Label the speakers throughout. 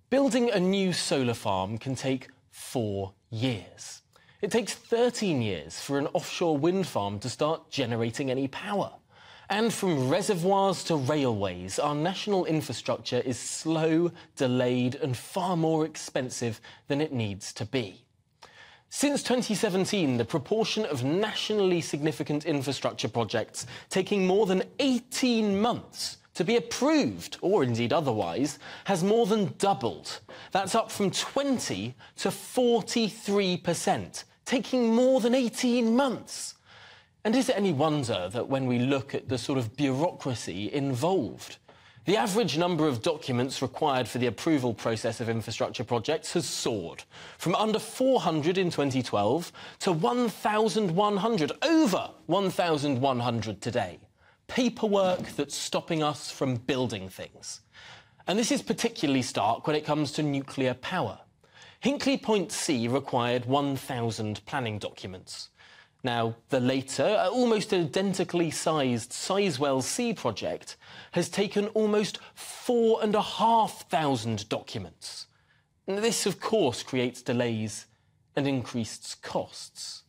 Speaker 1: Building a new solar farm can take 4 years. It takes 13 years for an offshore wind farm to start generating any power. And from reservoirs to railways, our national infrastructure is slow, delayed and far more expensive than it needs to be. Since 2017, the proportion of nationally significant infrastructure projects taking more than 18 months to be approved, or indeed otherwise, has more than doubled. That's up from 20 to 43%, taking more than 18 months. And is it any wonder that when we look at the sort of bureaucracy involved, the average number of documents required for the approval process of infrastructure projects has soared from under 400 in 2012 to 1,100, over 1,100 today. Paperwork that's stopping us from building things. And this is particularly stark when it comes to nuclear power. Hinkley Point C required 1,000 planning documents. Now, the later, almost identically sized Sizewell C project has taken almost 4,500 documents. This, of course, creates delays and increased costs.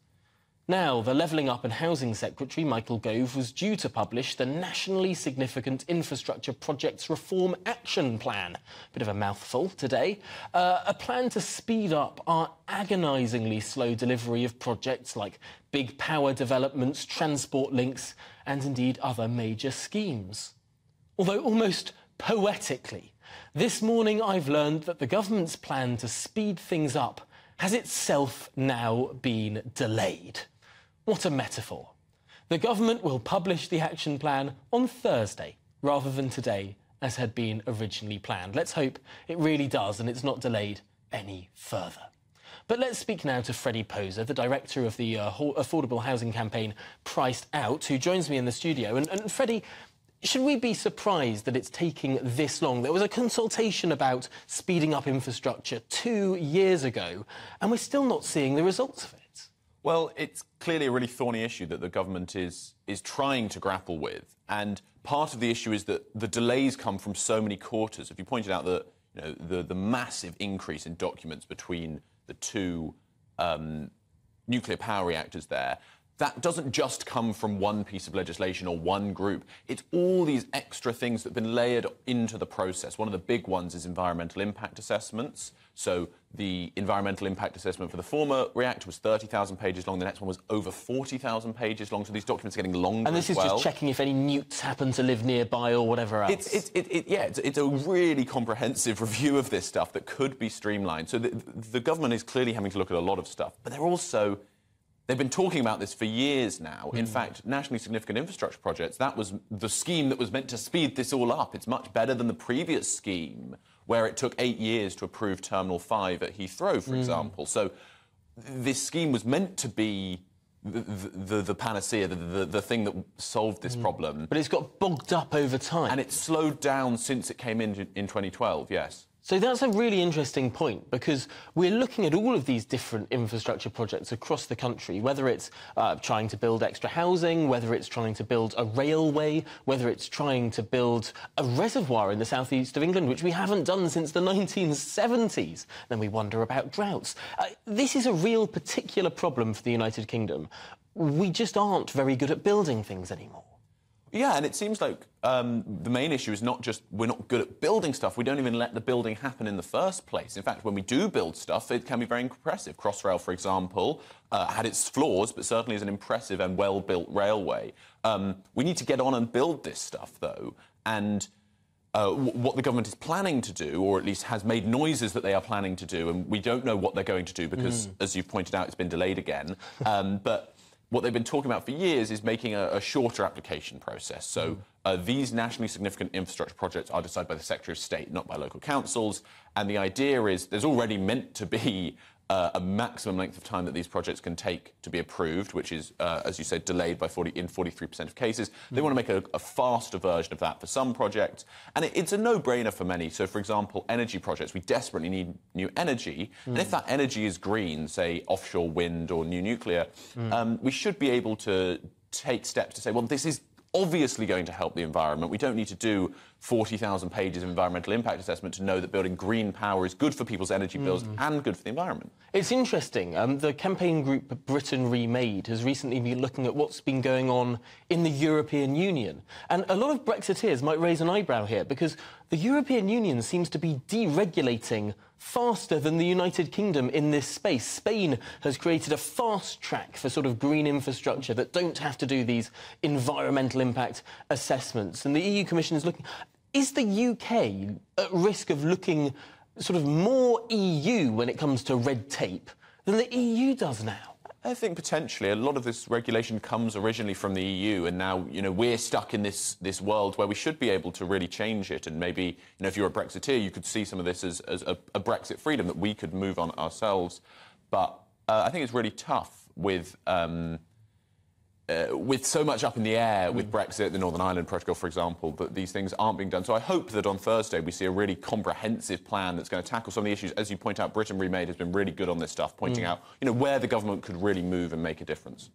Speaker 1: Now, the Levelling Up and Housing Secretary, Michael Gove, was due to publish the Nationally Significant Infrastructure Projects Reform Action Plan. Bit of a mouthful today. A plan to speed up our agonisingly slow delivery of projects like big power developments, transport links, and indeed other major schemes. Although almost poetically, this morning I've learned that the government's plan to speed things up has itself now been delayed. What a metaphor. The government will publish the action plan on Thursday, rather than today, as had been originally planned. Let's hope it really does and it's not delayed any further. But let's speak now to Freddie Poser, the director of the affordable housing campaign Priced Out, who joins me in the studio. And Freddie, should we be surprised that it's taking this long? There was a consultation about speeding up infrastructure 2 years ago, and we're still not seeing the results of it.
Speaker 2: Well, it's clearly a really thorny issue that the government is trying to grapple with. And part of the issue is that the delays come from so many quarters. If you pointed out that the massive increase in documents between the two nuclear power reactors there, that doesn't just come from one piece of legislation or one group. It's all these extra things that have been layered into the process. One of the big ones is environmental impact assessments. So the environmental impact assessment for the former reactor was 30,000 pages long. The next one was over 40,000 pages long. So these documents are getting longer.
Speaker 1: And this is just checking if any newts happen to live nearby or whatever else.
Speaker 2: It's a really comprehensive review of this stuff that could be streamlined. So the government is clearly having to look at a lot of stuff, but they've been talking about this for years now. In fact, nationally significant infrastructure projects, that was the scheme that was meant to speed this all up. It's much better than the previous scheme, where it took 8 years to approve Terminal 5 at Heathrow, for example. So this scheme was meant to be the panacea, the thing that solved this problem.
Speaker 1: But it's got bogged up over time.
Speaker 2: And it's slowed down since it came in 2012, yes.
Speaker 1: So that's a really interesting point, because we're looking at all of these different infrastructure projects across the country, whether it's trying to build extra housing, whether it's trying to build a railway, whether it's trying to build a reservoir in the southeast of England, which we haven't done since the 1970s. Then we wonder about droughts. This is a real particular problem for the United Kingdom. We just aren't very good at building things anymore.
Speaker 2: Yeah, and it seems like the main issue is not just we're not good at building stuff, we don't even let the building happen in the first place. In fact, when we do build stuff, it can be very impressive. Crossrail, for example, had its flaws, but certainly is an impressive and well-built railway. We need to get on and build this stuff, though, and what the government is planning to do, or at least has made noises that they are planning to do, and we don't know what they're going to do because, as you've pointed out, it's been delayed again, but what they've been talking about for years is making a shorter application process. So these nationally significant infrastructure projects are decided by the Secretary of State, not by local councils. And the idea is there's already meant to be a maximum length of time that these projects can take to be approved, which is, as you said, delayed by 43% of cases. They want to make a faster version of that for some projects. And it's a no-brainer for many. So, for example, energy projects, we desperately need new energy. And if that energy is green, say offshore wind or new nuclear, we should be able to take steps to say, well, this is obviously going to help the environment. We don't need to do 40,000 pages of environmental impact assessment to know that building green power is good for people's energy bills and good for the environment.
Speaker 1: It's interesting. The campaign group Britain Remade has recently been looking at what's been going on in the European Union. And a lot of Brexiteers might raise an eyebrow here because the European Union seems to be deregulating faster than the United Kingdom in this space. Spain has created a fast track for sort of green infrastructure that don't have to do these environmental impact assessments. And the EU Commission is looking... Is the UK at risk of looking sort of more EU when it comes to red tape than the EU does now?
Speaker 2: I think potentially a lot of this regulation comes originally from the EU, and now, you know, we're stuck in this world where we should be able to really change it. And maybe, you know, if you're a Brexiteer, you could see some of this as a Brexit freedom that we could move on ourselves. But I think it's really tough with so much up in the air with Brexit, the Northern Ireland Protocol, for example, that these things aren't being done. So I hope that on Thursday we see a really comprehensive plan that's going to tackle some of the issues. As you point out, Britain Remade has been really good on this stuff, pointing out, you know, where the government could really move and make a difference.